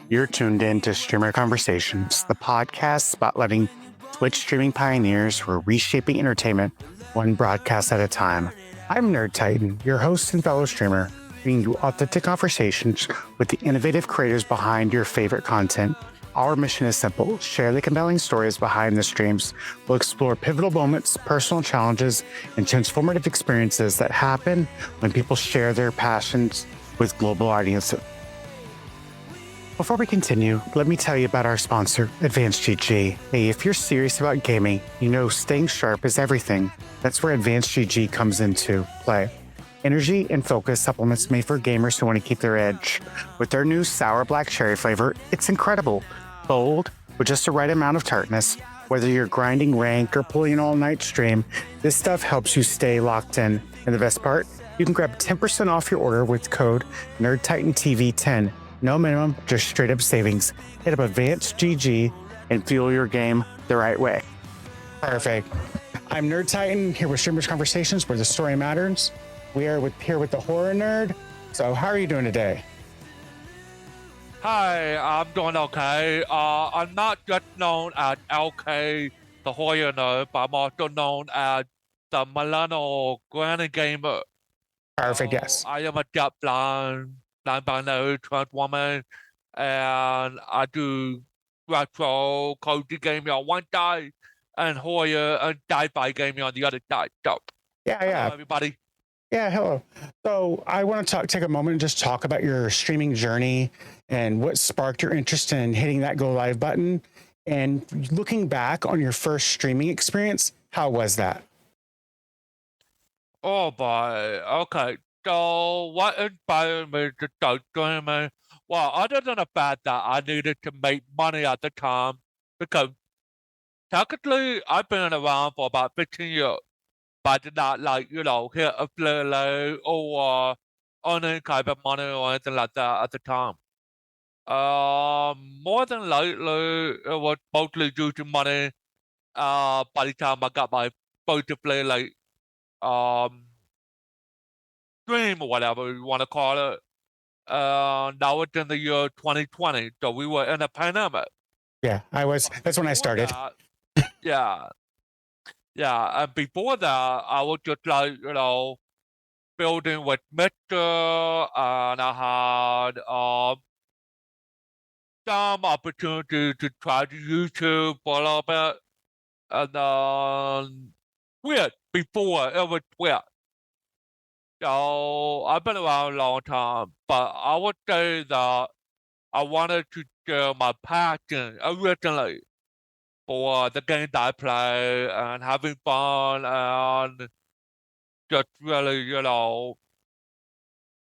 You're tuned in to Streamer Conversations, the podcast spotlighting Twitch streaming pioneers who are reshaping entertainment one broadcast at a time. I'm Nerd Titan, your host and fellow streamer, bringing you authentic conversations with the innovative creators behind your favorite content. Our mission is simple: share the compelling stories behind the streams. We'll explore pivotal moments, personal challenges, and transformative experiences that happen when people share their passions with global audiences. Before we continue, let me tell you about our sponsor, AdvancedGG. Hey, if you're serious about gaming, you know staying sharp is everything. That's where AdvancedGG comes into play. Energy and focus supplements made for gamers who want to keep their edge. With their new sour black cherry flavor, it's incredible. Bold, with just the right amount of tartness. Whether you're grinding rank or pulling an all-night stream, this stuff helps you stay locked in. And the best part? You can grab 10% off your order with code NERDTITANTV10. No minimum, just straight up savings. Hit up AdvancedGG and fuel your game the right way. Perfect. I'm Nerd Titan, here with Streamers Conversations, where the story matters. We are here with the Horror Nerd. So how are you doing today? Hi, I'm doing okay. I'm not just known as LK, the Horror Nerd, but I'm also known as the Millennial Granny Gamer. Perfect, yes. I am a deaf non-binary trans woman, and I do retro cozy gaming on one side and horror and sci-fi gaming on the other side. So, Yeah. hello, everybody. Yeah, hello. So I want to take a moment and just talk about your streaming journey and what sparked your interest in hitting that go live button. And looking back on your first streaming experience, how was that? Oh boy. Okay. So what inspired me to start streaming? Well, other than the fact that I needed to make money at the time, because technically I've been around for about 15 years, but I did not hit a flare or earn any kind of money or anything like that at the time. More than likely it was mostly due to money. By the time I got my first flare stream or whatever you want to call it. That was in the year 2020, so we were in a pandemic. Yeah, that's when I started. Yeah. And before that, I was just building with Mr. And I had some opportunity to try to YouTube for a little bit. And then Twitch before it was Twitch. So I've been around a long time, but I would say that I wanted to share my passion originally for the games I play and having fun and just really,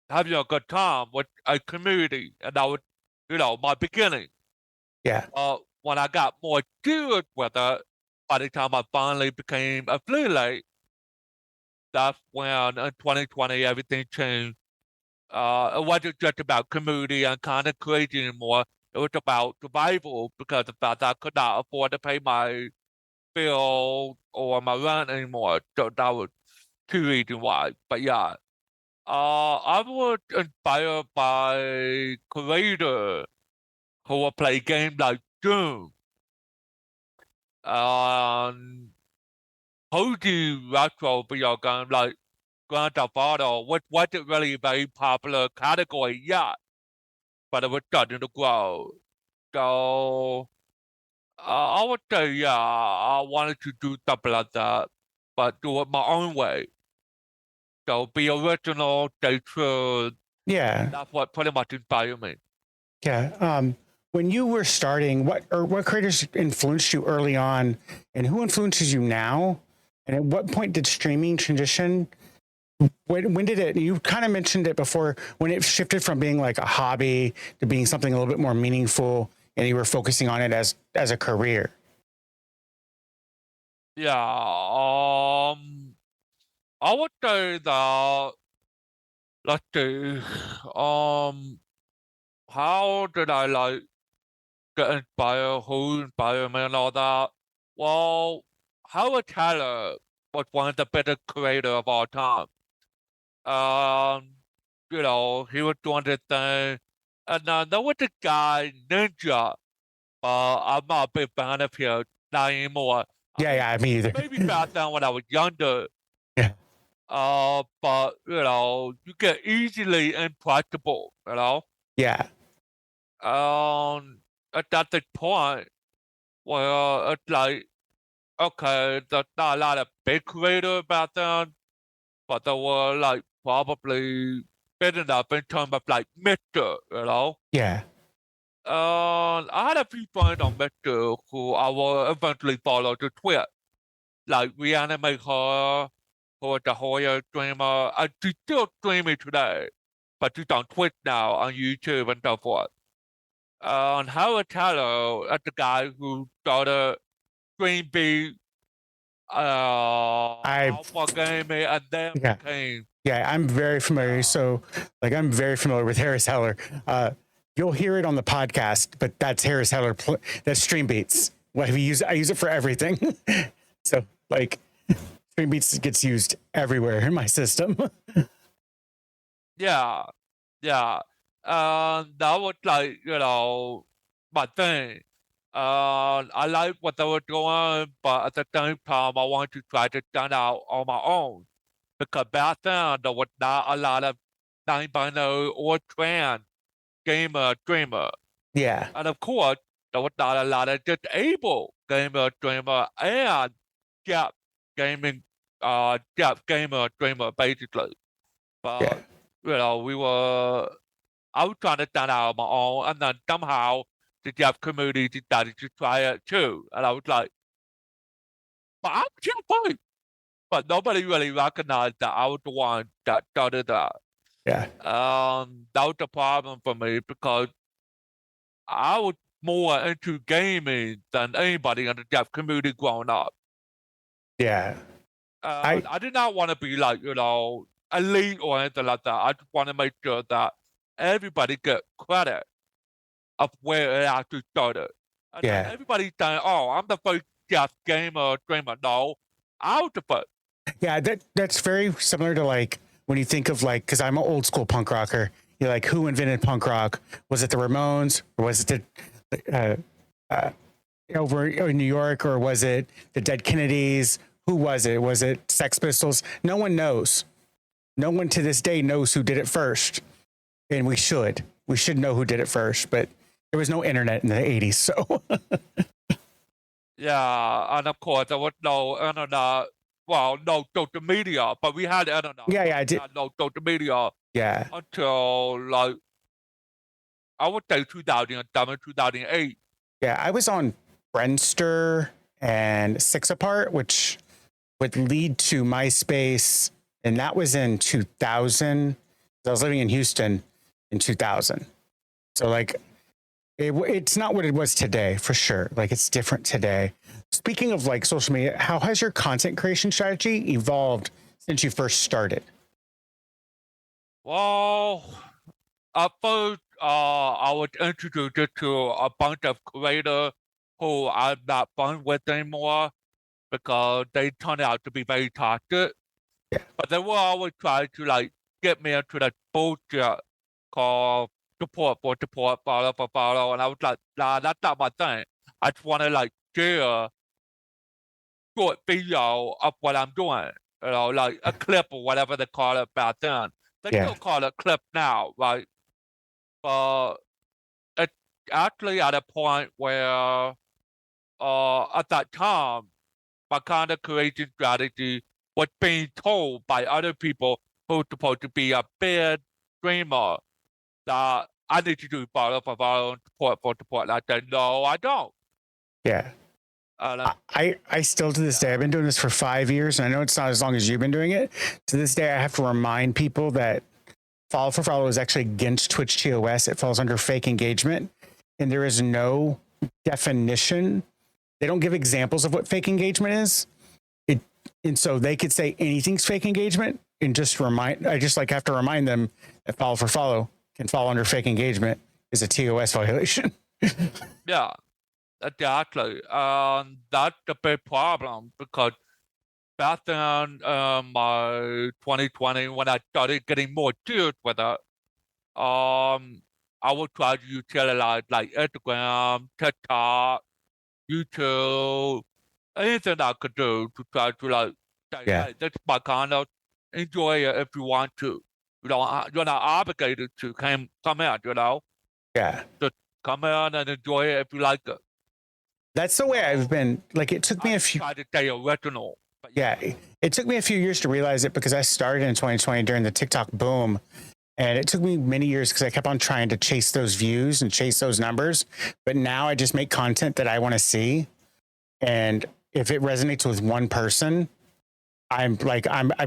having a good time with a community. And that was, my beginning. Yeah. When I got more serious with it, by the time I finally became affiliate, that's when in 2020 everything changed. It wasn't just about community and kind of crazy anymore. It was about survival because of the fact I could not afford to pay my bill or my rent anymore. So that was two reasons why. But yeah, I was inspired by creators who will play games like Doom and cozy retro video games like Grand Theft Auto, which wasn't really a very popular category yet, but it was starting to grow. So I would say, yeah, I wanted to do something like that, but do it my own way. So be original, stay true. Yeah. That's what pretty much inspired me. Yeah. When you were starting, what creators influenced you early on, and who influences you now? And at what point did streaming transition? When did it? You kind of mentioned it before, when it shifted from being like a hobby to being something a little bit more meaningful, and you were focusing on it as a career. Yeah. I would say that. Let's see. How did I get inspired? Who inspired me and all that? Well, Howard Tyler was one of the better creators of all time. He was doing this thing, And there was a guy, Ninja, I'm not a big fan of his, not anymore. Yeah, me either. Maybe back then when I was younger, Yeah, but, you get easily impractical, yeah, At that point, where it's like, okay, there's not a lot of big creators back then, but there were, like, probably big enough in terms of, like, Mr. yeah. I had a few friends on Mr. who I will eventually follow to Twitch, like Reanimate Horror, who is a horror streamer. She's still streaming today, but she's on Twitch now, on YouTube and so forth. And Howard Taylor, that's the guy who started Stream Beat, I Alpha Gaming, and then yeah. became. Yeah, I'm very familiar. So, like, I'm very familiar with Harris Heller. You'll hear it on the podcast, but that's Harris Heller. That's Stream Beats. What I use it for everything. So, like, Stream Beats gets used everywhere in my system. Yeah, yeah. That was like, my thing. I like what they were doing, but at the same time, I want to try to stand out on my own. Because back then, there was not a lot of non-binary or trans gamer streamer. Yeah, And of course, there was not a lot of disabled gamer streamer and deaf gaming, deaf gamer streamer, basically. yeah, But, I was trying to stand out on my own, and then somehow the deaf community decided to try it too. And I was like, but I'm just fine. But nobody really recognized that I was the one that started that. yeah, That was the problem for me because I was more into gaming than anybody in the deaf community growing up. yeah. I I did not want to be like, elite or anything like that. I just want to make sure that everybody get credit of where it actually started. And then yeah, everybody's saying, oh, I'm the first deaf gamer streamer. No, I was the first. yeah. That's very similar to, like, when you think of, like, because I'm an old school punk rocker. You're like, who invented punk rock? Was it the Ramones, or was it the over in New York, or was it the Dead Kennedys? Who was it? Was it Sex Pistols? No one knows. No one to this day knows who did it first, and we should. We should know who did it first, but there was no internet in the 80s, so Yeah, and of course, there was no internet. Well, no social media, but we had internet. yeah, I We did. had no social media Yeah, until, like, I would say 2007, 2008. yeah. I was on Friendster and Six Apart, which would lead to MySpace, and that was in 2000. I was living in Houston in 2000, so, like, it's not what it was today, for sure. Like, it's different today. Speaking of, like, social media, how has your content creation strategy evolved since you first started? Well, at first, I was introduced to a bunch of creators who I'm not fun with anymore because they turned out to be very toxic. Yeah, But they will always try to, like, get me into that bullshit called support for support, follow for follow. And I was like, nah, that's not my thing. I just want to, like, share short video of what I'm doing. Like a clip or whatever they call it back then. They yeah, still call it clip now, right? But it's actually at a point where, at that time, my content creation strategy was being told by other people who's supposed to be a big streamer that I need to do follow for follow and support for support. And I said, no, I don't. yeah. And I still, to this day, I've been doing this for 5 years, and I know it's not as long as you've been doing it. To this day, I have to remind people that follow for follow is actually against Twitch TOS. It falls under fake engagement, and there is no definition. They don't give examples of what fake engagement is. And so they could say anything's fake engagement, and just I just, like, have to remind them that follow for follow can fall under fake engagement is a TOS violation. yeah, exactly. That's the big problem because back then, my 2020, when I started getting more serious with it, I will try to utilize like Instagram, TikTok, YouTube, anything I could do to try to like say, Yeah. hey, this is my content. Enjoy it if you want to. You're not obligated to come in, Yeah. Just come in and enjoy it if you like it. That's the way I've So been. Like, it took me I a just few. try to stay original. But Yeah, it took me a few years to realize it because I started in 2020 during the TikTok boom. And it took me many years because I kept on trying to chase those views and chase those numbers. But now I just make content that I want to see. And if it resonates with one person, I've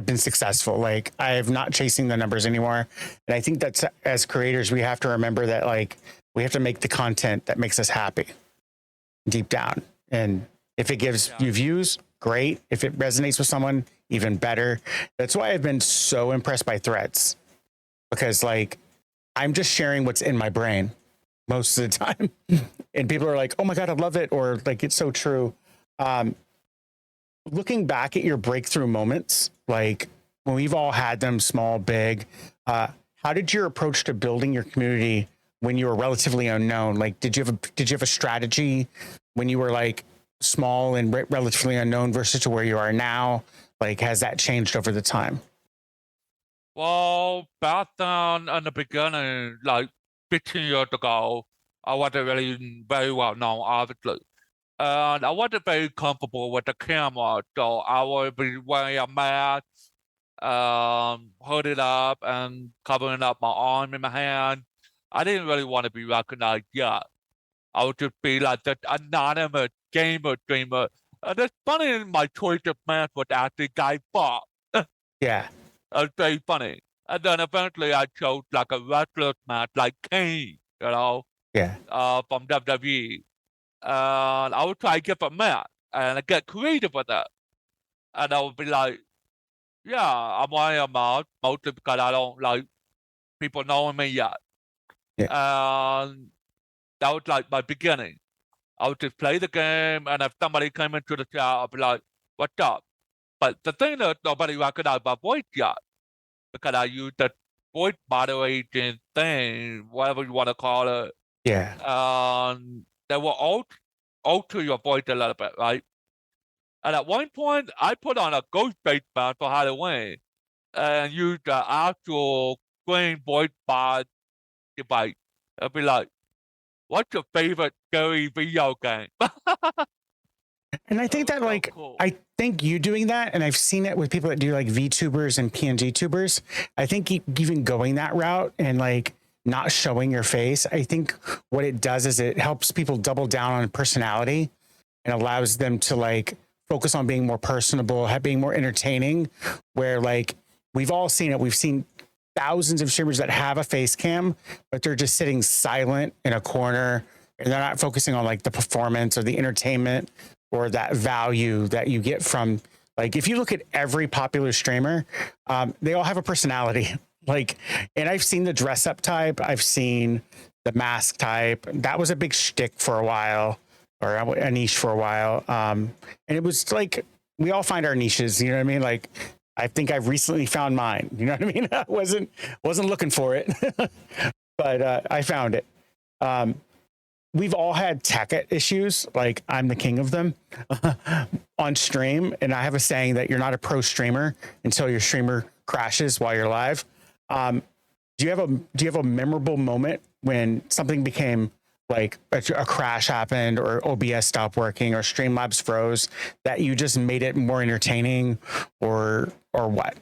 been successful. Like, I'm not chasing the numbers anymore. And I think that's, as creators, we have to remember that, like, we have to make the content that makes us happy deep down. And if it gives you views, great. If it resonates with someone, even better. That's why I've been so impressed by Threads, because like I'm just sharing what's in my brain most of the time. And people are like, oh my God, I love it. Or like, it's so true. Looking back at your breakthrough moments, like when we've all had them, small, big, how did your approach to building your community when you were relatively unknown? Like, did you have a strategy when you were like small and relatively unknown versus to where you are now? Like, has that changed over the time? Well, back then in the beginning, like 15 years ago, I wasn't really very well known, obviously. And I wasn't very comfortable with the camera, so I would be wearing a mask, hooded up and covering up my arm and my hand. I didn't really want to be recognized yet. I would just be like this anonymous gamer streamer. And it's funny, my choice of mask was actually Guy Fawkes. Yeah. It's very funny. And then eventually I chose like a wrestler's match, like Kane, Yeah. from WWE. And I would try to get a match and I get creative with it. And I would be like, yeah, I'm wearing a mask, mostly because I don't like people knowing me yet. Yeah. And that was like my beginning. I would just play the game, and if somebody came into the chat, I'd be like, what's up? But the thing is, nobody recognized my voice yet, because I used the voice moderating thing, whatever you want to call it. Yeah. They will alter your voice a little bit, right? And at one point, I put on a ghost face mask for Halloween and used the actual screen voice bot device. I'd be like, what's your favorite scary video game? And I think that, so like, cool. I think you doing that, and I've seen it with people that do like VTubers and PNG tubers. I think even going that route and like not showing your face, I think what it does is it helps people double down on personality and allows them to like focus on being more personable, being more entertaining. Where like we've all seen it, we've seen thousands of streamers that have a face cam, but they're just sitting silent in a corner and they're not focusing on like the performance or the entertainment or that value that you get from, like, if you look at every popular streamer, they all have a personality. Like, and I've seen the dress up type, I've seen the mask type. That was a big shtick for a while, or a niche for a while. And it was like, we all find our niches, you know what I mean? Like, I think I've recently found mine. You know what I mean? I wasn't looking for it, but I found it. We've all had tech issues. Like, I'm the king of them on stream. And I have a saying that you're not a pro streamer until your streamer crashes while you're live. Do you have a memorable moment when something became like a crash happened, or OBS stopped working, or Streamlabs froze, that you just made it more entertaining, or what?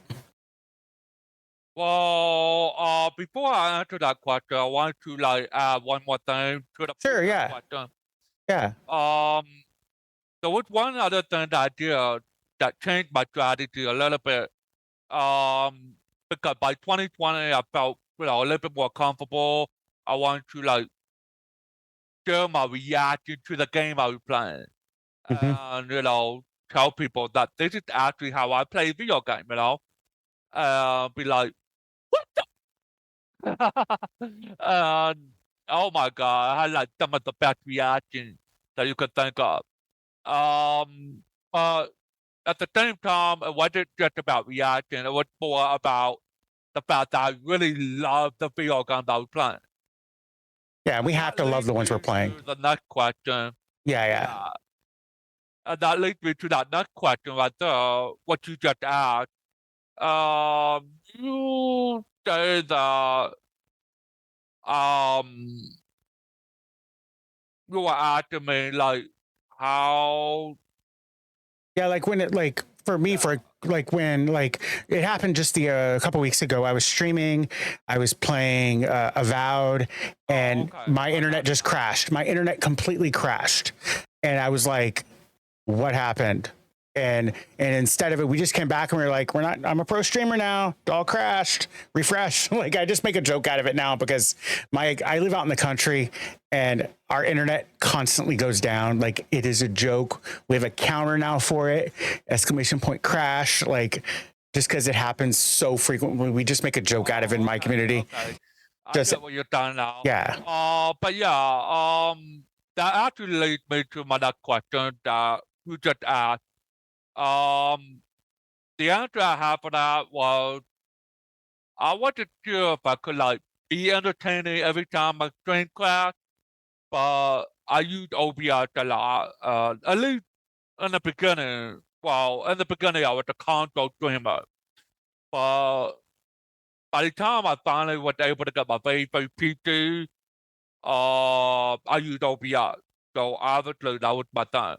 Well, before I answer that question, I want to like add one more thing to the Sure, yeah. question. Yeah. There was one other thing that I did that changed my strategy a little bit. Because by 2020, I felt a little bit more comfortable. I wanted to like share my reaction to the game I was playing, and tell people that this is actually how I play video game. Be like, what the? And oh my god, I had like some of the best reactions that you could think of. But at the same time, it wasn't just about reaction. It was more about the fact that I really loved the video game that I was playing. Yeah, we have That to love leads the ones we're me playing. to the next question. Yeah, yeah. Yeah. That leads me to that next question right there, what you just asked. You say that um you were asking me like how Yeah, like when it like for me for like when like it happened just a couple weeks ago. I was streaming, I was playing Avowed, and my internet just crashed. My internet completely crashed, and I was like, "What happened?" And instead of it, we just came back and we were like, "We're not. I'm a pro streamer now. It all crashed. Refresh." Like I just make a joke out of it now because I live out in the country and our internet constantly goes down. Like it is a joke. We have a counter now for it. Exclamation point crash. Like just because it happens so frequently, we just make a joke out of it in my community. Okay. I Just get what you're talking now. yeah. But yeah, that actually leads me to my next question that you just asked. The answer I have for that was I wasn't sure if I could like be entertaining every time I stream class, but I used OBS a lot. At least in the beginning. Well, in the beginning I was a console streamer, but by the time I finally was able to get my very first PC, I used OBS. So obviously that was my thing.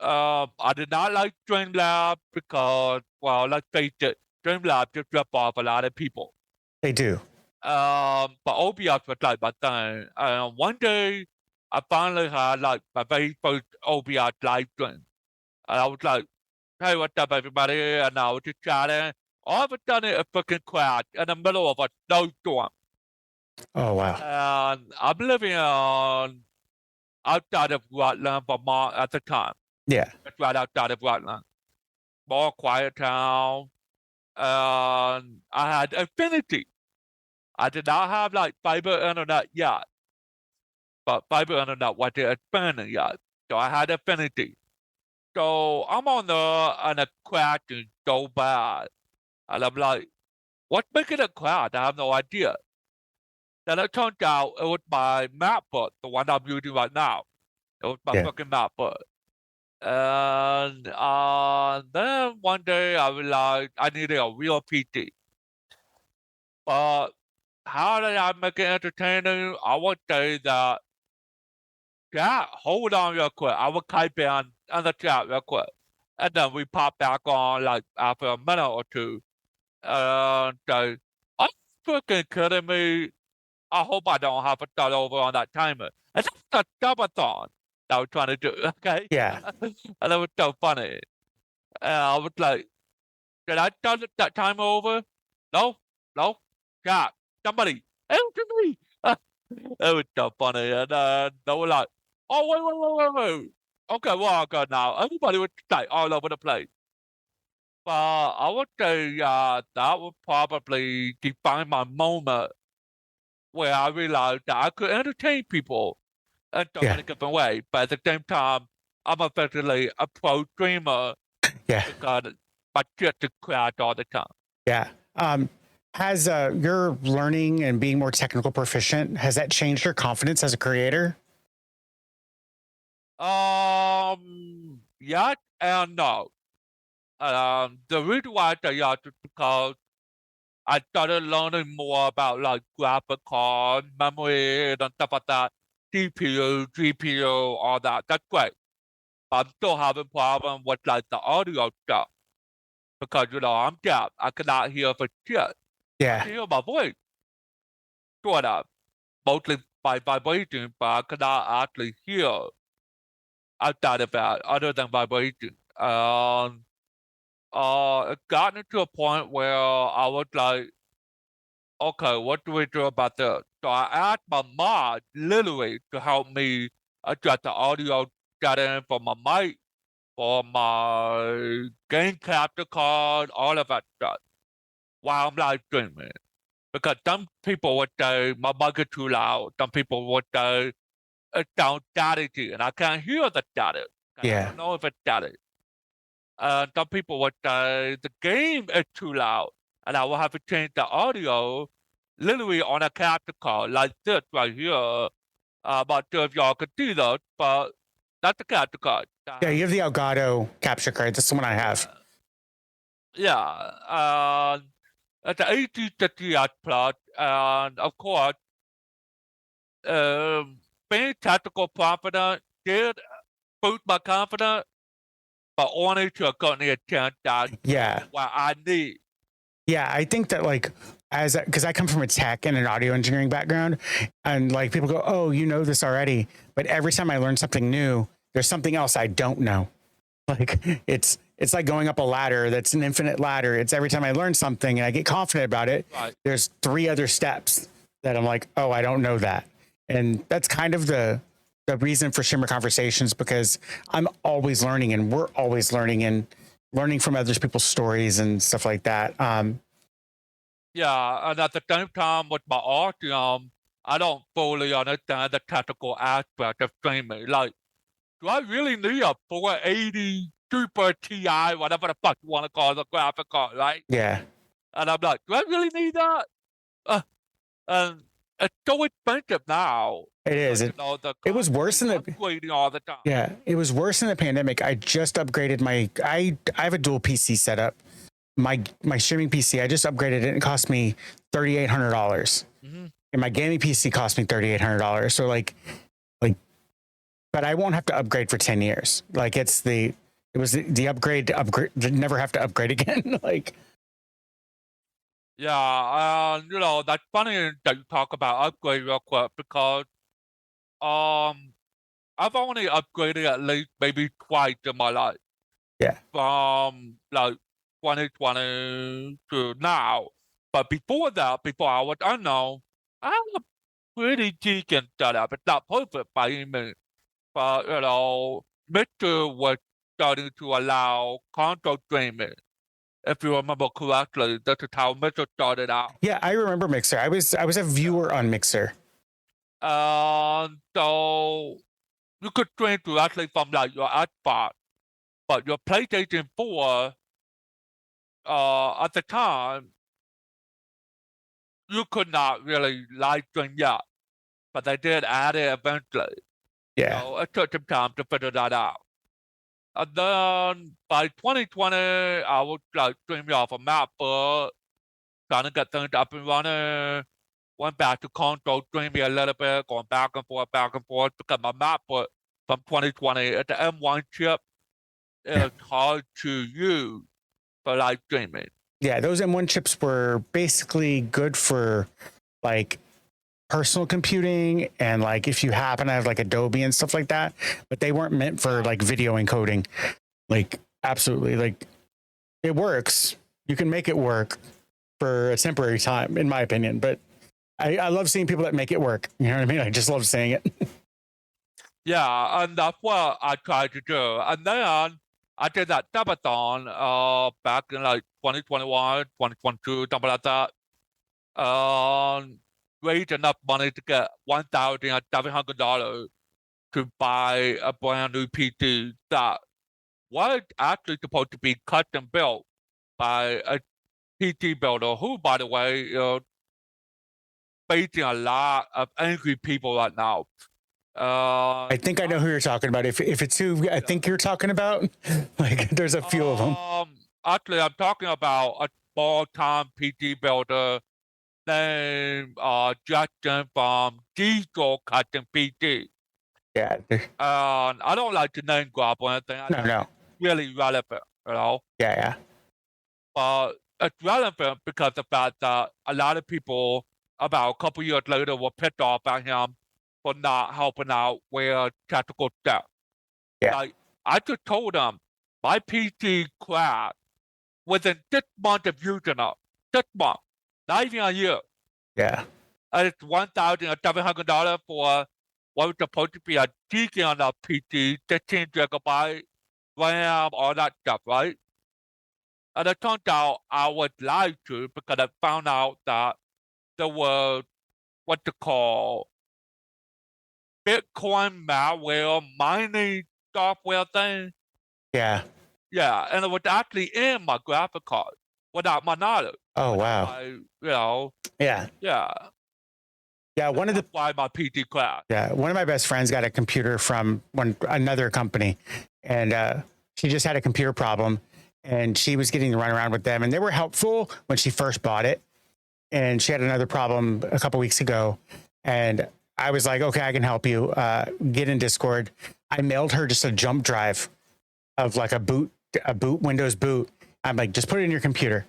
I did not like Streamlabs because, well, let's face it, Streamlabs just rip off a lot of people. They do. But OBS was like my thing. One day, I finally had like my very first OBS live stream. And I was like, "Hey, what's up, everybody?" And I was just chatting. All of a sudden, it freaking crashed in the middle of a snowstorm. Oh wow. And I'm living on outside of Rutland, Vermont at the time. Yeah. It's right outside of Rutland. More quiet town. And I had Affinity. I did not have like fiber internet yet, but fiber internet wasn't expanding yet. So I had Affinity. So I'm on there and it crashing so bad. And I'm like, what's making it crash? I have no idea. Then it turns out it was my MacBook, the one I'm using right now. It was my fucking MacBook. And then one day I realized I needed a real PC. But how did I make it entertaining? I would say that chat, hold on real quick. I will type in the chat real quick. And then we pop back on like after a minute or two. And say, are you freaking kidding me? I hope I don't have to start over on that timer. And that's the subathon that I was trying to do, okay? Yeah. And it was so funny. And I was like, did I start that timer over? No, no, God, somebody, help me. It was so funny. And they were like, oh, wait. Okay, well, I'm good now. Everybody was like all over the place. But I would say that would probably define my moment where I realized that I could entertain people in so many different ways. But at the same time, I'm effectively a pro streamer. Yeah. Because my shit just crash all the time. Yeah. Has your learning and being more technical proficient, has that changed your confidence as a creator? Yes and no. The reason why I say yes is because I started learning more about like graphic card, memory, and stuff like that. CPU, GPU, all that. That's great. But I'm still having problems with like the audio stuff. Because, I'm deaf. I cannot hear for shit. Yeah. I can hear my voice. Sort of. Mostly by vibration, but I cannot actually hear outside of that, other than vibration. It gotten to a point where I was like, okay, what do we do about this? So I asked my mod literally to help me adjust the audio setting for my mic, for my game capture card, all of that stuff, while I'm live streaming. Because some people would say my mic is too loud. Some people would say it sounds staticky, and I can't hear the static. I don't know if it's static. Some people would say the game is too loud, and I will have to change the audio literally on a capture card like this right here I'm not sure if y'all could do that, but that's the capture card. Yeah, you have the Elgato capture card. That's the one I have. Yeah, at the 1850 plot, and of course, being tactical confident did boost my confidence, but only to a certain extent that Yeah. what I need. Yeah, I think that like because I come from a tech and an audio engineering background, and like people go, "Oh, you know this already," but every time I learn something new, there's something else I don't know. Like it's like going up a ladder that's an infinite ladder. It's every time I learn something and I get confident about it, Right. there's 3 other steps that I'm like, "Oh, I don't know that." And that's kind of the reason for Shimmer Conversations, because I'm always learning and we're always learning and learning from other people's stories and stuff like that. Yeah, and at the same time with my autism, I don't fully understand the technical aspect of streaming. Like, do I really need a 480 Super TI, whatever the fuck you want to call the graphic card, right? Yeah. And I'm like, do I really need that? And it's so expensive now. It is. It was worse in the upgrading all the time. Yeah, it was worse in the pandemic. I just upgraded I have a dual PC setup. My streaming PC, I just upgraded it and it cost me $3,800. Mm-hmm. And my gaming PC cost me $3,800. So like but I won't have to upgrade for 10 years. Like it was the upgrade to never have to upgrade again. Like yeah, that's funny that you talk about upgrade real quick because I've only upgraded at least maybe twice in my life. Yeah. From like 2020 to now. But before that, before I was unknown, I had a pretty decent setup. It's not perfect by any means. But Mixer was starting to allow console streaming. If you remember correctly, this is how Mixer started out. Yeah, I remember Mixer. I was a viewer on Mixer. So you could stream directly from like your Xbox, but your PlayStation 4, at the time, you could not really live stream yet, but they did add it eventually. Yeah. So it took some time to figure that out. And then by 2020, I was like streaming off a MacBook, trying to get things up and running. Went back to console streaming a little bit, going back and forth, because my MacBook from 2020, it's the M1 chip. It's hard to use for live streaming. Yeah, those M1 chips were basically good for like personal computing and like if you happen to have like Adobe and stuff like that, but they weren't meant for like video encoding. Like absolutely, like it works. You can make it work for a temporary time, in my opinion. But I love seeing people that make it work. You know what I mean? I just love saying it. Yeah, and that's what I tried to do. And then I did that subathon back in like 2021, 2022, something like that. Raised enough money to get $1,700 to buy a brand new PC that was actually supposed to be custom built by a PC builder who, by the way, is facing a lot of angry people right now. I think I know who you're talking about. If it's who I think you're talking about, like there's a few of them. Actually, I'm talking about a small-time PC builder named Justin from Diesel Custom PC. Yeah. I don't like to name drop or anything. No. Really relevant, Yeah. But it's relevant because of the fact that a lot of people about a couple years later were pissed off at him for not helping out with technical stuff. Yeah. Like, I just told him my PC crashed within 6 months of using it. 6 months, not even a year. Yeah. And it's $1,700 for what was supposed to be a decent enough PC, 16 gigabyte RAM, all that stuff, right? And it turned out I was lied to because I found out that there was what they call Bitcoin malware mining software thing. Yeah. Yeah, and it was actually in my graphic card without my knowledge. Oh wow. Yeah. Yeah. Yeah, That's why my PT crashed. yeah, one of my best friends got a computer from another company, and she just had a computer problem, and she was getting to run around with them, and they were helpful when she first bought it. And she had another problem a couple weeks ago, and I was like, okay, I can help you. Get in Discord. I mailed her just a jump drive of like a Windows boot. I'm like, just put it in your computer.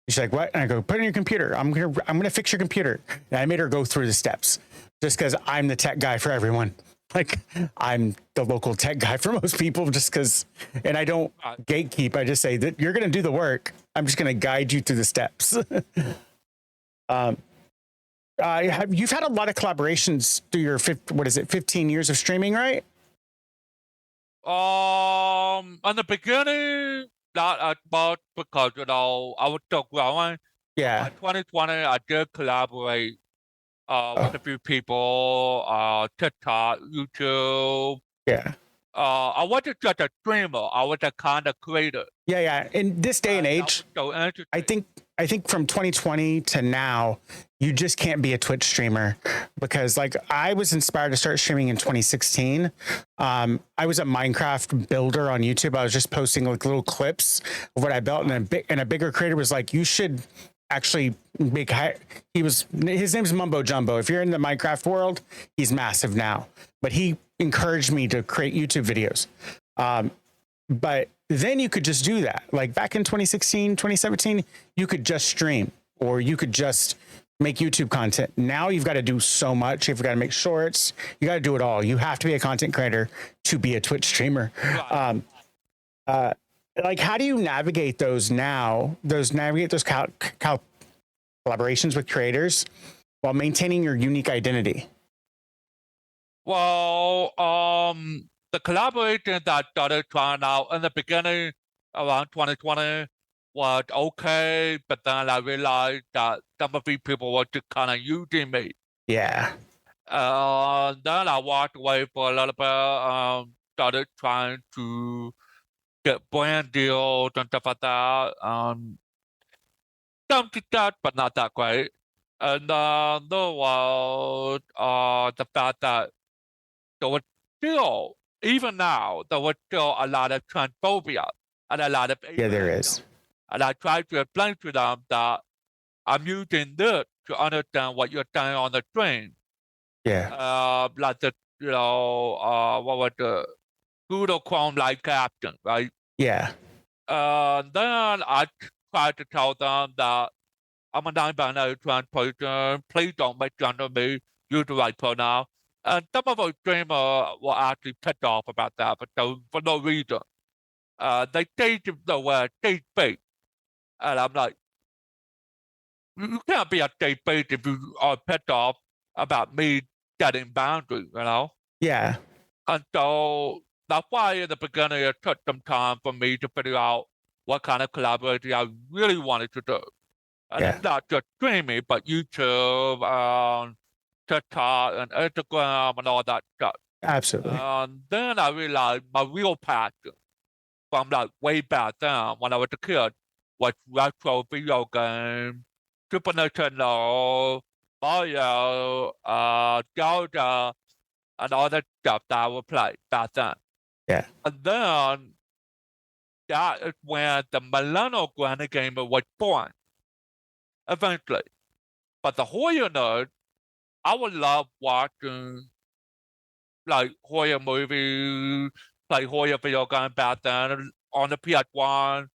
She's like, what? And I go, put it in your computer. I'm gonna fix your computer. And I made her go through the steps just because I'm the tech guy for everyone. Like, I'm the local tech guy for most people, just because. And I don't gatekeep. I just say that you're gonna do the work. I'm just gonna guide you through the steps. You've had a lot of collaborations through your 15 years of streaming, right? In the beginning, not as much because I was still growing. Yeah. In 2020, I did collaborate with a few people, TikTok, YouTube. Yeah. I wasn't just a streamer. I was a kind of creator. Yeah. In this day and age, so I think from 2020 to now, you just can't be a Twitch streamer, because like I was inspired to start streaming in 2016. I was a Minecraft builder on YouTube. I was just posting like little clips of what I built, and a bigger creator was like, you should actually make his name's Mumbo Jumbo. If you're in the Minecraft world, he's massive now, but he encouraged me to create YouTube videos. But then you could just do that. Like back in 2016, 2017, you could just stream, or you could just make YouTube content. Now you've got to do so much. You've got to make shorts. You got to do it all. You have to be a content creator to be a Twitch streamer. Like, how do you navigate those now? Navigate those collaborations with creators while maintaining your unique identity? Well, the collaboration that I started trying out in the beginning around 2020 was okay, but then I realized that some of these people were just kind of using me. Yeah. Then I walked away for a little bit, started trying to get brand deals and stuff like that. Some success, but not that great. And there was the fact that there was still, even now, there was still a lot of transphobia and a lot of Yeah, there is. And I tried to explain to them that I'm using this to understand what you're saying on the stream. Yeah. Like the, what was the Google Chrome like caption, right? Yeah. Then I tried to tell them that I'm a non-binary trans person. Please don't make fun of me. Use the right pronoun. And some of those streamers were actually pissed off about that, but for no reason. They changed the word state bait. And I'm like, you can't be a state bait if you are pissed off about me setting boundaries, you know? Yeah. And so that's why in the beginning it took some time for me to figure out what kind of collaboration I really wanted to do. And it's not just streaming, but YouTube, TikTok, and Instagram, and all that stuff. Absolutely. And then I realized my real passion from like way back then when I was a kid was retro video games, Super Nintendo, Mario, Zelda, and all that stuff that I would play back then. Yeah. And then that is when the millennial granny gamer was born. Eventually. But the horror nerd, I would love watching like horror movies, like horror video games back then on the PS1,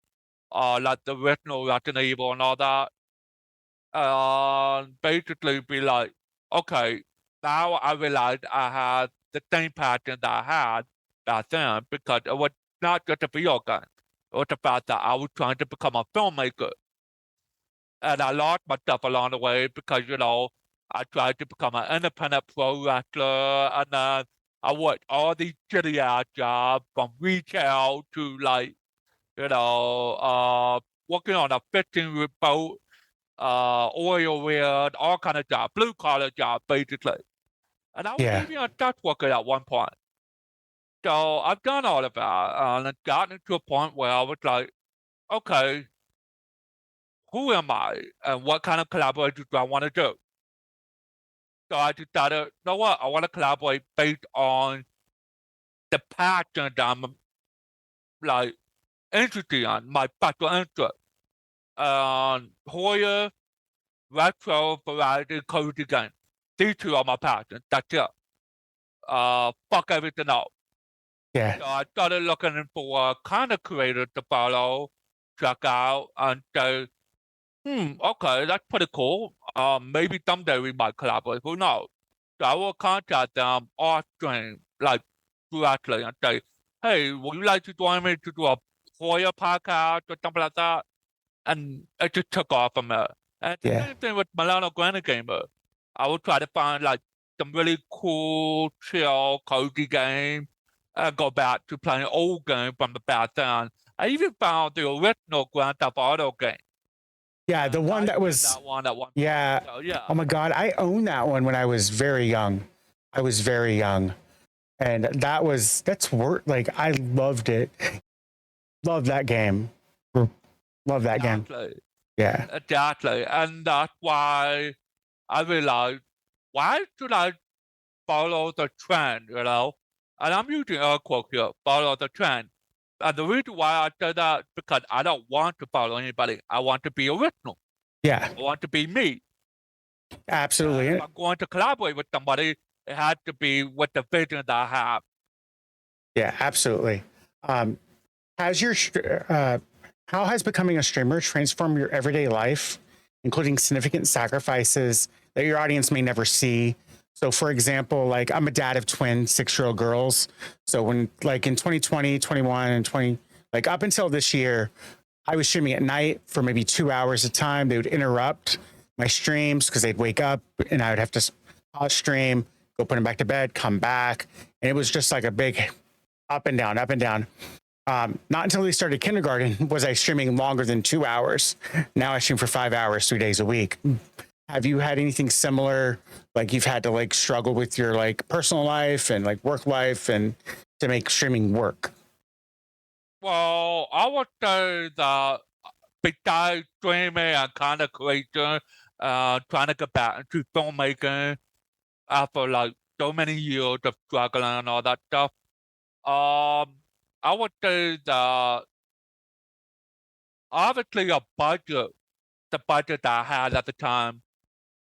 like the original Resident Evil and all that. Basically be like, okay, now I realized I had the same passion that I had back then, because it was not just a video game. It was the fact that I was trying to become a filmmaker. And I lost myself along the way because, I tried to become an independent pro wrestler, and then I worked all these shitty ass jobs from retail to like, working on a fishing boat, oil rig, all kind of jobs, blue collar jobs, basically. And I was even a Dutch worker at one point. So I've done all of that, and I've gotten to a point where I was like, okay, who am I, and what kind of collaboration do I want to do? So I decided, you know what? I want to collaborate based on the passion that I'm like interested in, my special interest. Horror, retro, variety, cozy game. These two are my passions. That's it. Fuck everything else. Yeah. So I started looking for a kind of creator to follow, check out, and say, okay, that's pretty cool. Maybe someday we might collaborate. Who knows? So I will contact them off stream, like directly, and say, hey, would you like to join me to do a horror podcast or something like that? And it just took off from there. And the Yeah. same thing with Milano Granny Gamer. I will try to find like some really cool, chill, cozy game. And go back to playing old game from the past then. I even found the original Grand Theft Auto game. Yeah. The And one I that played was, that one at one point. yeah. So yeah. Oh my God. I owned that one when I was very young. I was very young. And that's worth, like, I loved it. Love that game. Love that game. Exactly. Yeah. Exactly. And that's why I realized, why should I follow the trend, you know? And I'm using air quotes here, follow the trend. And the reason why I say that is because I don't want to follow anybody. I want to be original. Yeah. I want to be me. Absolutely. If I'm going to collaborate with somebody, it has to be with the vision that I have. Yeah, absolutely. Has your how has becoming a streamer transformed your everyday life, including significant sacrifices that your audience may never see? So, for example, like I'm a dad of twin 6-year-old girls. So when like in 2020, 21, and 20, like up until this year, I was streaming at night for maybe 2 hours at a time. They would interrupt my streams because they'd wake up and I would have to pause stream, go put them back to bed, come back. And it was just like a big up and down, up and down. Not until they started kindergarten was I streaming longer than 2 hours. Now I stream for 5 hours, 3 days a week. Have you had anything similar? Like you've had to like struggle with your like personal life and like work life and to make streaming work? Well, I would say that besides streaming and content creation, trying to get back into filmmaking after like so many years of struggling and all that stuff, I would say that obviously the budget that I had at the time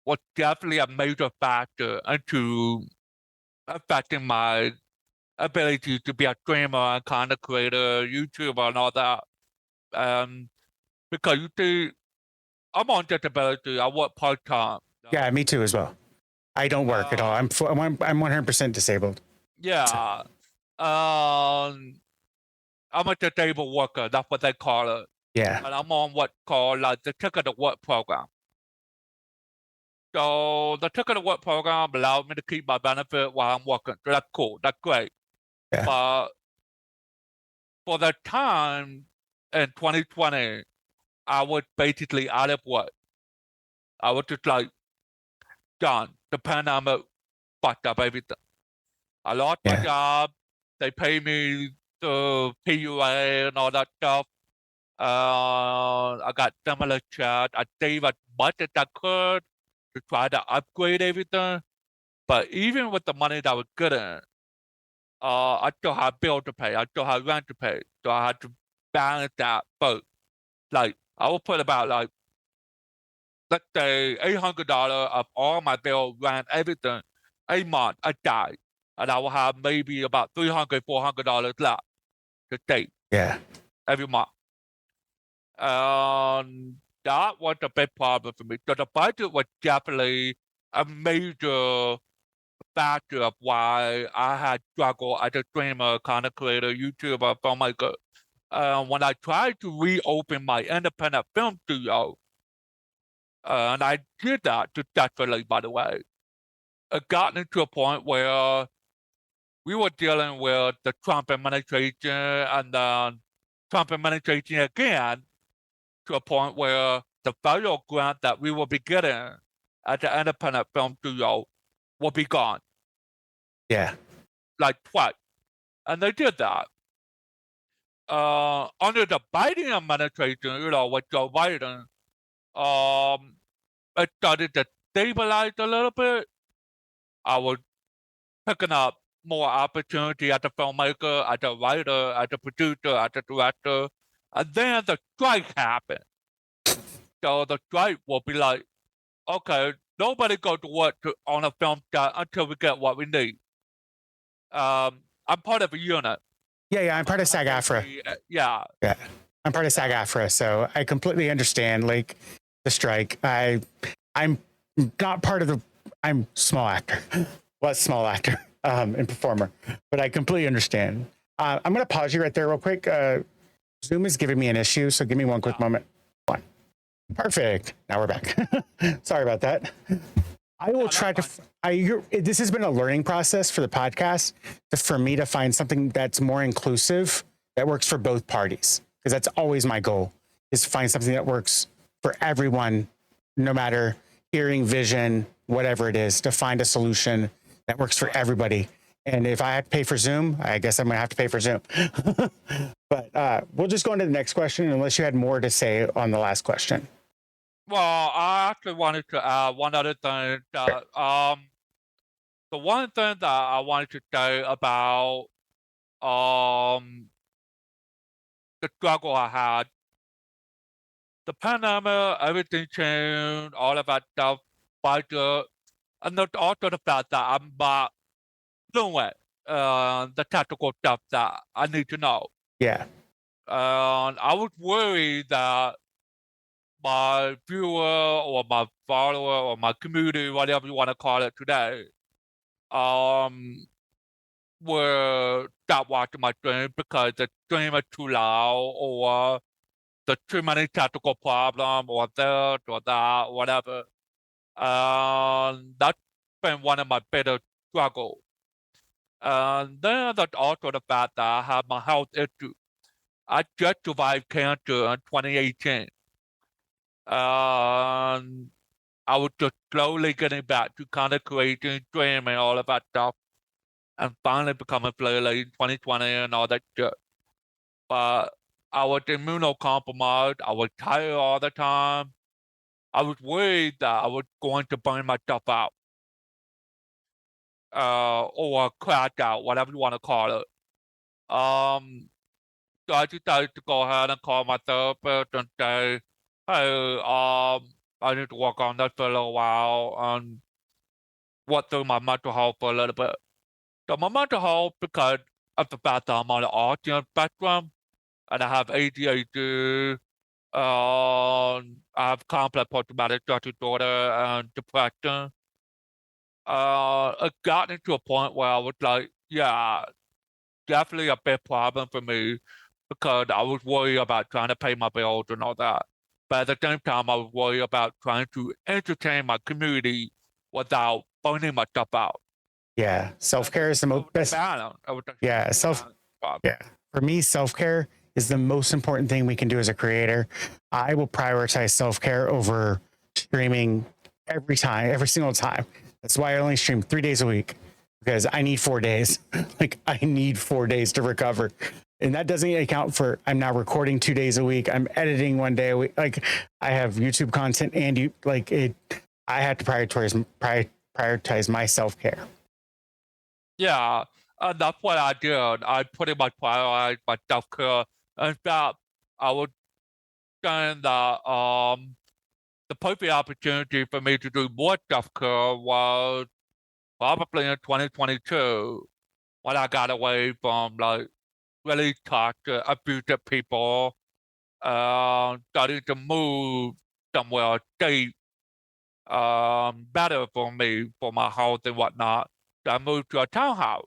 was definitely a major factor into affecting my ability to be a streamer and content creator, YouTuber, and all that. Because you see, I'm on disability. I work part time. Yeah, me too as well. I don't work at all. I'm 100% disabled. Yeah. I'm a disabled worker. That's what they call it. Yeah. And I'm on what's called like the Ticket to Work program. So the Ticket to Work program allowed me to keep my benefit while I'm working. So that's cool. That's great. Yeah. But for the time in 2020, I was basically out of work. I was just like done. The pandemic fucked up everything. I lost my job. They pay me the PUA and all that stuff. I got similar chat. I saved as much as I could to try to upgrade everything. But even with the money that I was getting, I still had bills to pay. I still had rent to pay. So I had to balance that both. Like I will put about like, let's say $800 of all my bills, rent, everything a month aside. And I will have maybe about $300, $400 left to save every month. That was a big problem for me. So the budget was definitely a major factor of why I had struggled as a streamer, content creator, YouTuber, filmmaker. When I tried to reopen my independent film studio, and I did that successfully, by the way, it got into a point where we were dealing with the Trump administration and then Trump administration again, to a point where the federal grant that we will be getting at the independent film studio will be gone. Yeah. Like twice. And they did that. Under the Biden administration, you know, with Joe Biden, it started to stabilize a little bit. I was picking up more opportunity as a filmmaker, as a writer, as a producer, as a director. And then the strike happened. So the strike will be like, okay, nobody go to work on a film set until we get what we need. I'm part of a unit. Yeah, I'm part of SAG-AFTRA. Yeah. I'm part of SAG-AFTRA, so I completely understand like the strike. I'm not part of the. I'm small actor, small actor and performer, but I completely understand. I'm going to pause you right there real quick. Zoom is giving me an issue, so give me one quick moment. One. Perfect. Now we're back. Sorry about that. I will try to. This has been a learning process for the podcast for me to find something that's more inclusive that works for both parties, because that's always my goal, is to find something that works for everyone, no matter hearing, vision, whatever it is, to find a solution that works for everybody. And if I have to pay for Zoom, I guess I'm going to have to pay for Zoom. But we'll just go into the next question, unless you had more to say on the last question. Well, I actually wanted to add one other thing. That, the one thing that I wanted to say about the struggle I had, the pandemic, everything changed, all of that stuff, budget, and then also the fact that I'm not doing the technical stuff that I need to know. Yeah. I was worried that my viewer or my follower or my community, whatever you want to call it today, will stop watching my stream because the stream is too loud, or there's too many technical problems, or this or that, whatever. That's been one of my biggest struggles. And then there's also the fact that I have my health issue. I just survived cancer in 2018. I was just slowly getting back to content creating, streaming, all of that stuff, and finally becoming flawless in 2020 and all that shit. But I was immunocompromised. I was tired all the time. I was worried that I was going to burn myself out, or crash out, whatever you want to call it. So I decided to go ahead and call my therapist and say, "Hey, I need to work on that for a little while and work through my mental health for a little bit." So my mental health, because of the fact that I'm on the autism spectrum and I have ADHD, I have complex post-traumatic stress disorder and depression. It got into a point where I was like, yeah, definitely a big problem for me, because I was worried about trying to pay my bills and all that. But at the same time, I was worried about trying to entertain my community without burning myself out. Yeah, self-care is the most best. Yeah, for me, self-care is the most important thing we can do as a creator. I will prioritize self-care over streaming every single time. That's why I only stream 3 days a week, because I need 4 days. Like, I need 4 days to recover. And that doesn't account for, I'm now recording 2 days a week. I'm editing 1 day a week. Like, I have YouTube content, and I have to prioritize my self-care. Yeah, that's what I did. I pretty much prioritized my self-care. In fact, I was saying that the perfect opportunity for me to do more self-care was probably in 2022, when I got away from like really toxic, abusive people, starting to move somewhere safe, better for me, for my health and whatnot. So I moved to a townhouse.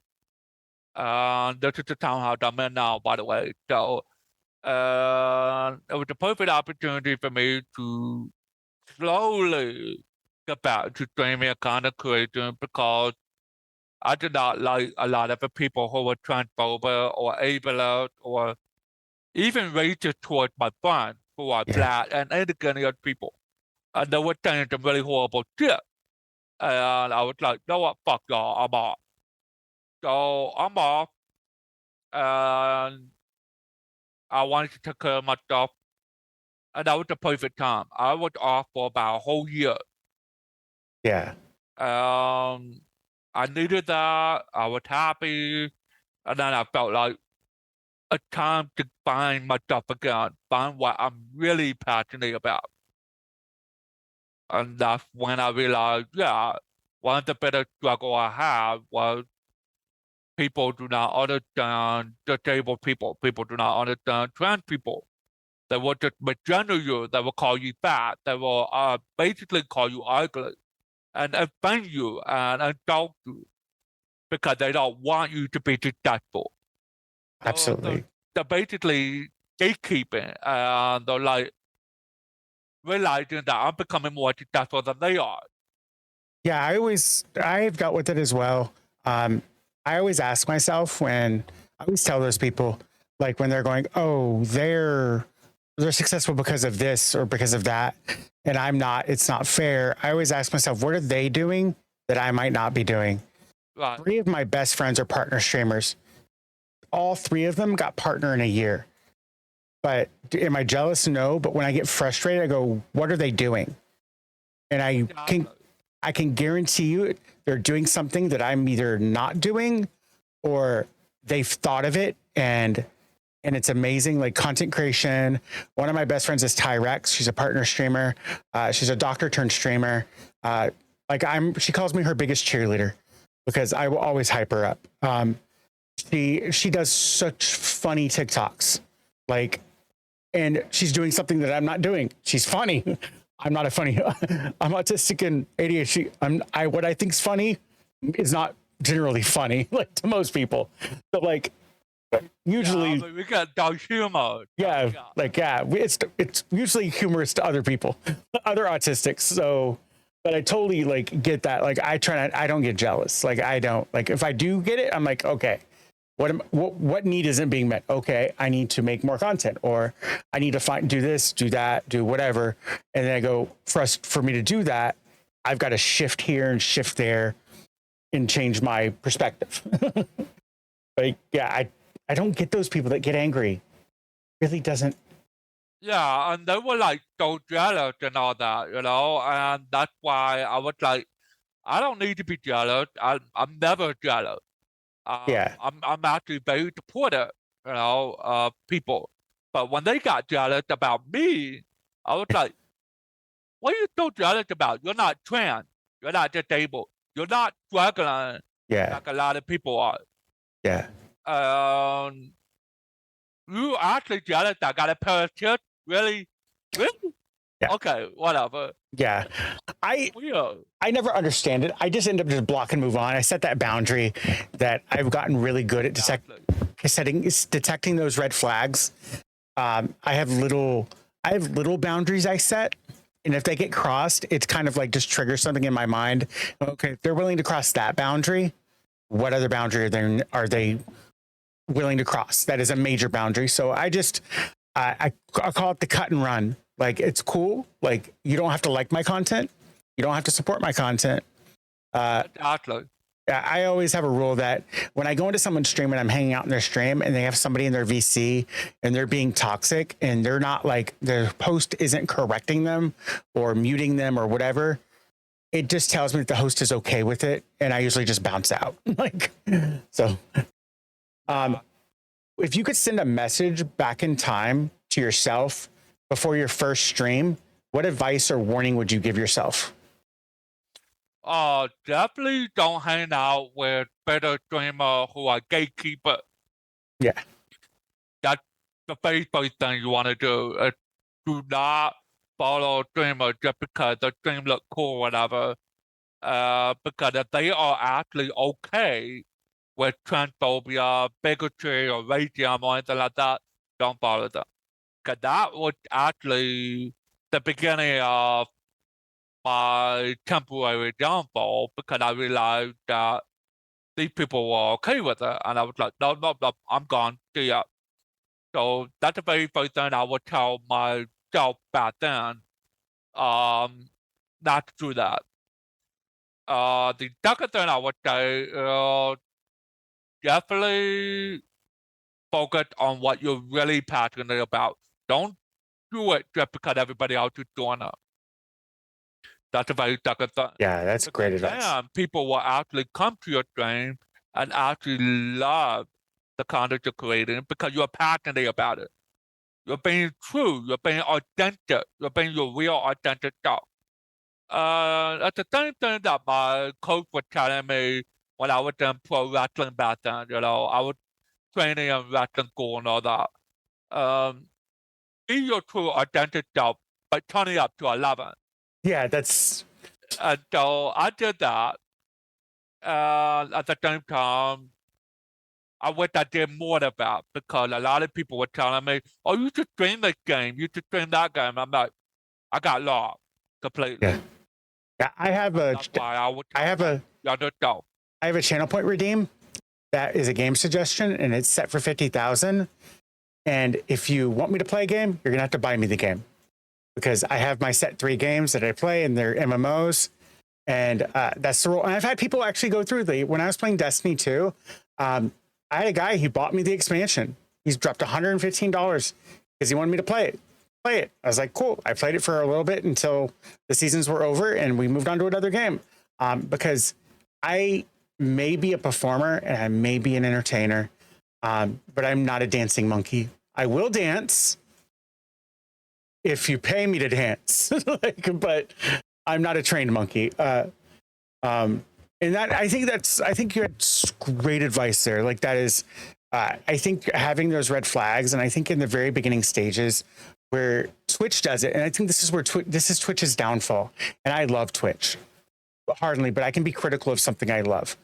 This is the townhouse I'm in now, by the way. So it was a perfect opportunity for me to slowly get back to streaming and content creation, because I did not like a lot of the people who were transphobic or ableist or even racist towards my friends who are black and indigenous people. And they were saying some really horrible shit. And I was like, you know what, fuck y'all, I'm off. So I'm off, and I wanted to take care of myself. And that was the perfect time. I was off for about a whole year. Yeah. I needed that. I was happy. And then I felt like a time to find myself again, find what I'm really passionate about. And that's when I realized, yeah, one of the biggest struggle I have was people do not understand disabled people. People do not understand trans people. They will just misgender you. They will call you fat. They will basically call you ugly and offend you and insult you because they don't want you to be successful. So Absolutely. they're basically gatekeeping and they're like realizing that I'm becoming more successful than they are. Yeah, I've dealt with it as well. I always ask myself when I always tell those people, like when they're going, oh, they're successful because of this or because of that, and I'm not, it's not fair. I always ask myself, what are they doing that I might not be doing? Right. 3 of my best friends are partner streamers. All 3 of them got partner in a year. But am I jealous? No. But when I get frustrated, I go, what are they doing? And I can guarantee you they're doing something that I'm either not doing or they've thought of it and it's amazing, like content creation. One of my best friends is Tyrex. She's a partner streamer. She's a doctor turned streamer. She calls me her biggest cheerleader because I will always hype her up. She does such funny TikToks, and she's doing something that I'm not doing. She's funny. I'm not a funny. I'm autistic and ADHD. What I think is funny is not generally funny, like to most people. So usually, yeah, we got dark humor. it's usually humorous to other people, other autistics. So, but I totally get that. I don't get jealous. I don't if I do get it, I'm like, okay, what need isn't being met? Okay, I need to make more content, or I need to do this, do that, do whatever. And then I go, for me to do that, I've got to shift here and shift there and change my perspective. I don't get those people that get angry. Really doesn't. Yeah, and they were so jealous and all that, and that's why I was like, I don't need to be jealous. I'm never jealous. Yeah. I'm actually very supportive, people. But when they got jealous about me, I was like, what are you so jealous about? You're not trans. You're not disabled. You're not struggling like a lot of people are. Yeah. You actually jealous I got a pair of tits? Really? Really? Yeah. Okay, whatever. Yeah. I never understand it. I just end up just block and move on. I set that boundary that I've gotten really good at detecting those red flags. I have little boundaries I set, and if they get crossed, it's kind of just triggers something in my mind. Okay, if they're willing to cross that boundary, what other boundary are they willing to cross? That is a major boundary. So I call it the cut and run. It's cool. You don't have to like my content. You don't have to support my content. Exactly. I always have a rule that when I go into someone's stream and I'm hanging out in their stream and they have somebody in their VC and they're being toxic and they're not their post isn't correcting them or muting them or whatever, it just tells me that the host is okay with it. And I usually just bounce out. So, if you could send a message back in time to yourself before your first stream, what advice or warning would you give yourself? Definitely don't hang out with better streamers who are gatekeeper. Yeah. That's the very first thing you want to do. Do not follow streamers just because the stream look cool or whatever. Because if they are actually okay with transphobia, bigotry, or racism or anything like that, don't follow them. Because that was actually the beginning of my temporary downfall, because I realized that these people were okay with it. And I was like, no, I'm gone. See ya. So that's the very first thing I would tell myself back then, not to do that. The second thing I would say, definitely focus on what you're really passionate about. Don't do it just because everybody else is doing it. That's a very second thing. Yeah, that's great advice. Then people will actually come to your stream and actually love the content you're creating because you're passionate about it. You're being true. You're being authentic. You're being your real authentic self. It's the same thing that my coach was telling me when I was in pro wrestling back then. You know, I was training in wrestling school and all that. Be your true authentic self, but turn it up to 11. Yeah, that's. And so I did that. At the same time, I wish I did more of that because a lot of people were telling me, "Oh, you should stream this game. You should stream that game." I'm like, I got lost completely. Yeah. Yeah, I have a. That's why I would. I have a. Go. I have a channel point redeem that is a game suggestion, and it's set for 50,000. And if you want me to play a game, you're gonna have to buy me the game because I have my set 3 games that I play, and they're MMOs, and that's the rule. And I've had people actually go through when I was playing Destiny 2. I had a guy, he bought me the expansion. He's dropped $115 because he wanted me to play it. I was like, cool. I played it for a little bit until the seasons were over and we moved on to another game. Because I may be a performer and I may be an entertainer, but I'm not a dancing monkey. I will dance if you pay me to dance, but I'm not a trained monkey. And that I think you had great advice there. Like that is, I think having those red flags, and I think in the very beginning stages where Twitch does it, and I think this is where this is Twitch's downfall. And I love Twitch, hardly, but I can be critical of something I love.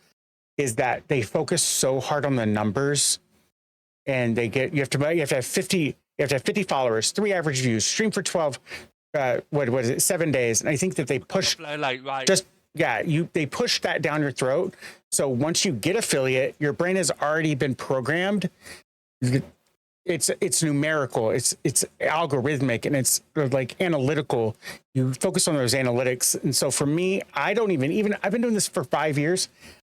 Is that they focus so hard on the numbers, and you have to have 50 followers, 3 average views, stream for 12, what is it, 7 days, and I think that they push they push that down your throat. So once you get affiliate, your brain has already been programmed. It's numerical, it's algorithmic, and it's like analytical. You focus on those analytics. And so for me, I don't even I've been doing this for 5 years.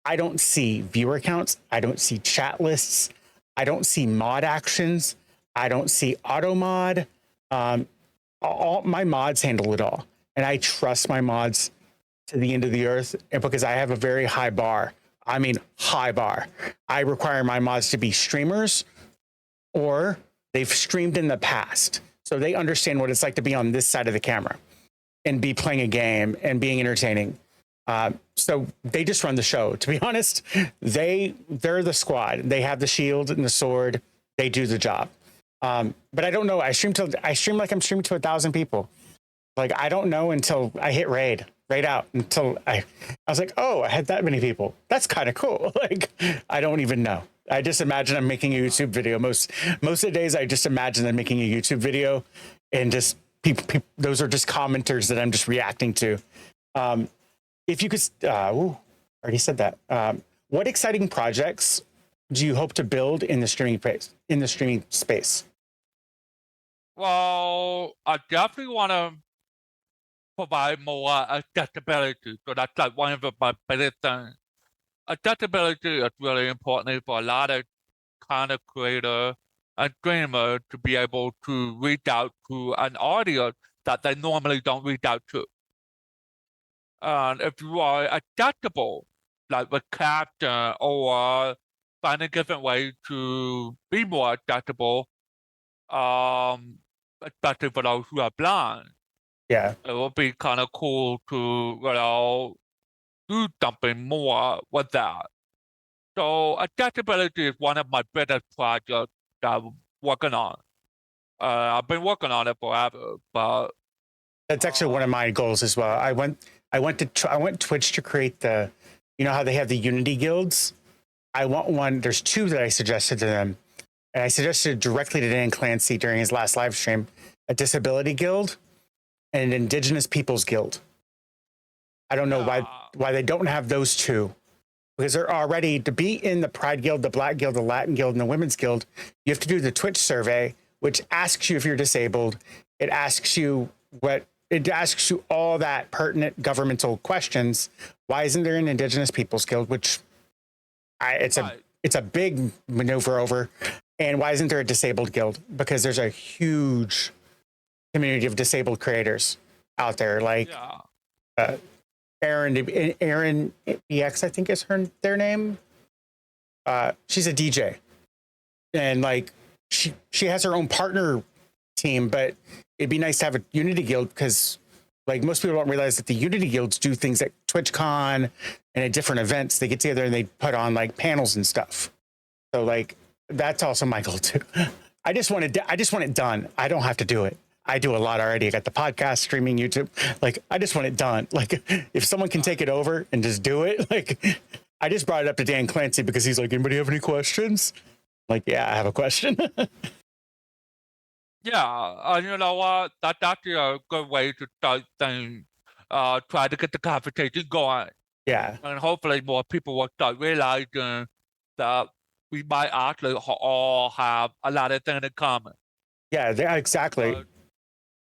I don't see viewer counts. I don't see chat lists. I don't see mod actions. I don't see auto mod. All my mods handle it all. And I trust my mods to the end of the earth, and because I have a very high bar. I mean, high bar. I require my mods to be streamers or they've streamed in the past. So they understand what it's like to be on this side of the camera and be playing a game and being entertaining. So they just run the show. To be honest, they're the squad. They have the shield and the sword. They do the job. But I don't know. I stream like I'm streaming to 1,000 people. Like, I don't know until I hit raid out until I was like, oh, I had that many people. That's kind of cool. Like, I don't even know. I just imagine I'm making a YouTube video. Most of the days I just imagine I'm making a YouTube video and just people, those are just commenters that I'm just reacting to. If you could, already said that. What exciting projects do you hope to build in the streaming space? Well, I definitely want to provide more accessibility. So that's like one of my biggest things. Accessibility is really important for a lot of content creators and streamers to be able to reach out to an audience that they normally don't reach out to. And if you are accessible, like with caption or finding different ways to be more accessible, especially for those who are blind. Yeah. It would be kind of cool to, do something more with that. So accessibility is one of my biggest projects that I'm working on. I've been working on it forever, but that's actually one of my goals as well. I went Twitch to create you know how they have the Unity guilds? I want one. There's 2 that I suggested to them. And I suggested directly to Dan Clancy during his last live stream, a disability guild and an indigenous peoples guild. I don't know why they don't have those 2, because they're already, to be in the Pride Guild, the Black Guild, the Latin Guild, and the Women's Guild, you have to do the Twitch survey, which asks you if you're disabled. It asks you all that pertinent governmental questions. Why isn't there an indigenous peoples guild? Which it's a big maneuver over. And why isn't there a disabled guild? Because there's a huge community of disabled creators out there. Like, Aaron EX, I think is their name. She's a DJ, and like she has her own partner team, but it'd be nice to have a Unity guild because like most people don't realize that the Unity guilds do things at TwitchCon and at different events. They get together and they put on like panels and stuff. So like that's also my goal too. I just want it done. I don't have to do it. I do a lot already. I got the podcast, streaming, YouTube. Like I just want it done. Like if someone can take it over and just do it, like I just brought it up to Dan Clancy because he's like, anybody have any questions? Like, yeah, I have a question. Yeah, you know what? That's actually a good way to start things. Try to get the conversation going, Yeah, and hopefully more people will start realizing that we might actually all have a lot of things in common. yeah, exactly.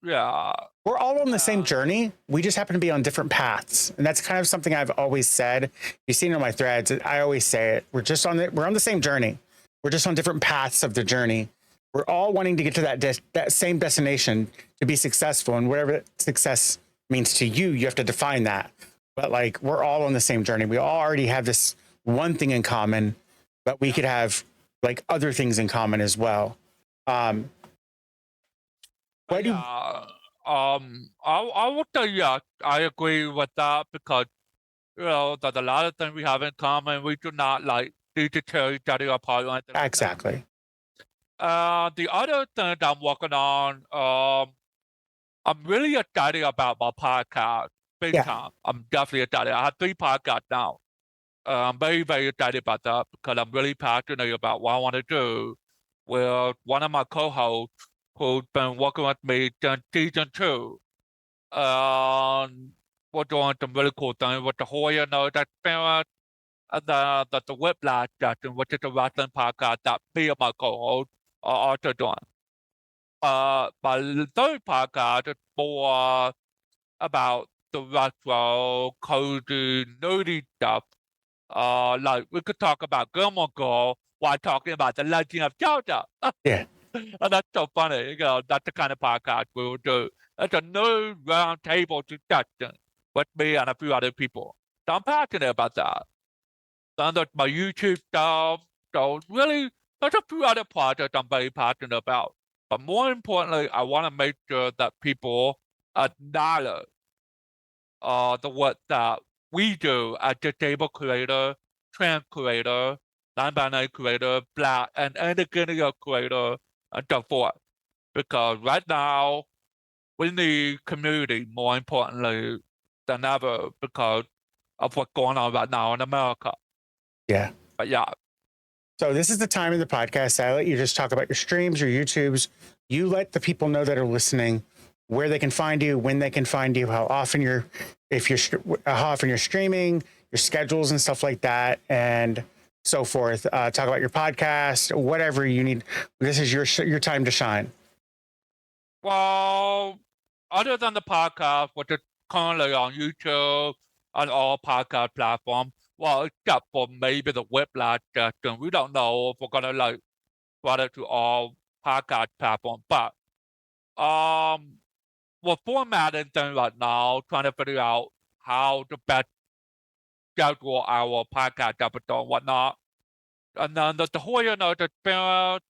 Yeah, We're all on the same journey. We just happen to be on different paths, and that's kind of something I've always said. You've seen it on my threads. I always say it. We're on the same journey. We're just on different paths of the journey. We're all wanting to get to that same destination to be successful, and whatever success means to you, you have to define that. But like, we're all on the same journey. We all already have this one thing in common, but we could have like other things in common as well. I would say yeah, I agree with that because there's a lot of things we have in common. We do not like need to tear each other apart or anything like that. Exactly. The other thing that I'm working on, I'm really excited about my podcast. Big time. I'm definitely excited. I have 3 podcasts now. I'm very, very excited about that because I'm really passionate about what I want to do with one of my co-hosts who's been working with me since season 2. We're doing some really cool things with the HorrorNerd experience and the Whiplash session, which is a wrestling podcast that me and my co-host are also doing. My third podcast is more about the retro, cozy, nerdy stuff. Like we could talk about Gilmore Girl while talking about the Legend of Zelda. Yeah. And that's so funny. That's the kind of podcast we will do. It's a new round table discussion with me and a few other people. So I'm passionate about that. Then there's my YouTube stuff. So really, there's a few other projects I'm very passionate about. But more importantly, I want to make sure that people acknowledge the work that we do as disabled creator, trans creator, non-binary creator, Black and indigenous creator, and so forth. Because right now, we need community more importantly than ever because of what's going on right now in America. Yeah. But yeah. So this is the time in the podcast I let you just talk about your streams, your YouTubes. You let the people know that are listening where they can find you, when they can find you, how often you're streaming, your schedules and stuff like that, and so forth. Talk about your podcast, whatever you need. This is your time to shine. Well, other than the podcast, which is currently on YouTube and all podcast platforms, well, except for maybe the Whiplash session, we don't know if we're gonna like run it to all podcast platforms. But we're formatting things right now, trying to figure out how to best schedule our podcast episode and whatnot. And then the HorrorNerd experience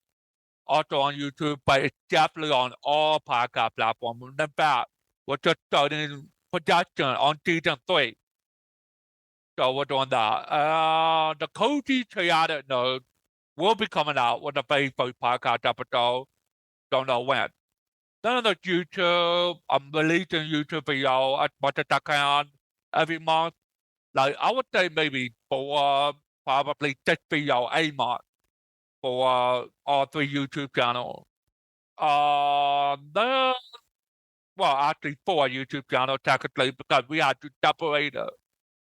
also on YouTube, but it's definitely on all podcast platforms. In fact, we're just starting production on season 3. So we're doing that. The Cozy Chaotic Nerd will be coming out with the very first podcast episode. Don't know when. Then there's YouTube. I'm releasing YouTube video as much as I can every month. Like I would say maybe 4, probably 6 videos a month for all 3 YouTube channels. Then, well, actually 4 YouTube channels technically because we had to separate it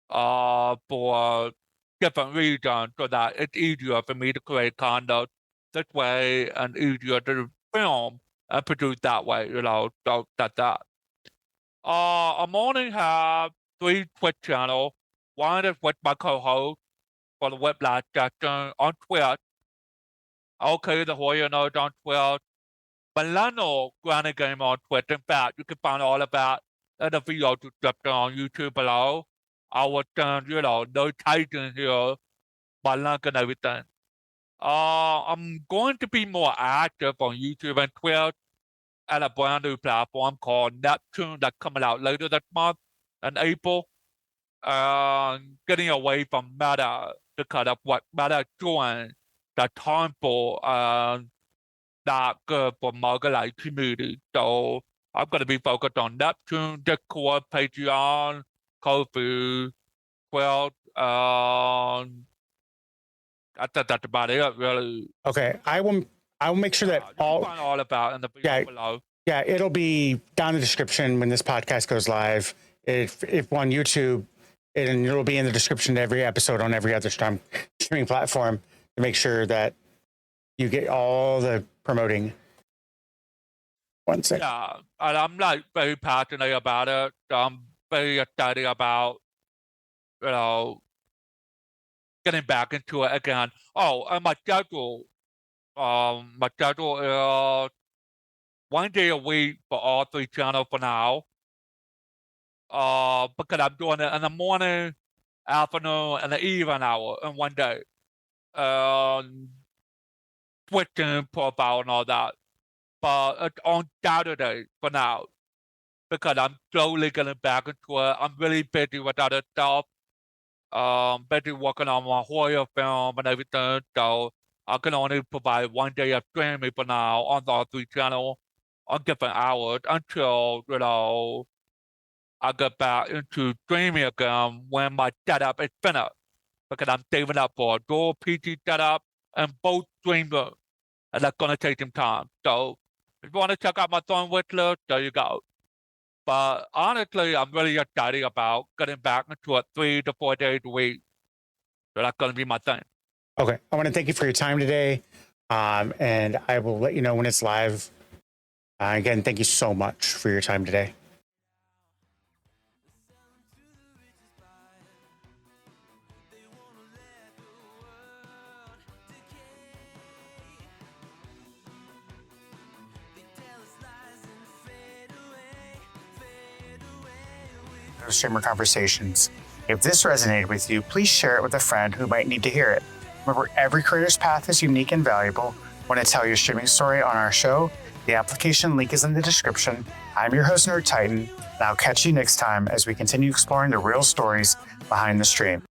for different reasons so that it's easier for me to create content this way and easier to film and produce that way, so that's that. I'm only have 3 Twitch channels. One is with my co-host for the Whiplash session on Twitch. Okay, the HorrorNerd on Twitch. Millennial Granny Game on Twitch. In fact, you can find all of that in the video description on YouTube below. I will turn, Nerd Titan here, my link and everything. I'm going to be more active on YouTube and Twitch at a brand new platform called Neptune that's coming out later this month in April. Getting away from Meta because of what Meta is doing that's harmful and not good for marginalized community. So I'm going to be focused on Neptune, Discord, Patreon, Ko-fi, Twitch, I think that's about it, really. Okay, I will make sure that all about in the video below. Yeah, it'll be down in the description when this podcast goes live. If on YouTube, and it'll be in the description to every episode on every other streaming platform to make sure that you get all the promoting. One second. Yeah, and I'm like very passionate about it. I'm very excited about, getting back into it again. Oh, and my schedule is 1 day a week for all 3 channels for now. Because I'm doing it in the morning, afternoon, and the evening hour in 1 day. Switching profile and all that. But it's on Saturday for now. Because I'm slowly getting back into it. I'm really busy with other stuff. Busy working on my horror film and everything, so I can only provide 1 day of streaming for now on all 3 channels on different hours until, I get back into streaming again when my setup is finished. Because I'm saving up for a dual PC setup and both streamers, and that's gonna take some time. So if you want to check out my phone wish list, there you go. But honestly, I'm really excited about getting back into it 3 to 4 days a week. So that's going to be my thing. Okay. I want to thank you for your time today. And I will let you know when it's live. Again, thank you so much for your time today. Streamer Conversations. If this resonated with you, please share it with a friend who might need to hear it. Remember, every creator's path is unique and valuable. Want to tell your streaming story on our show? The application link is in the description. I'm your host, Nerd Titan, and I'll catch you next time as we continue exploring the real stories behind the stream.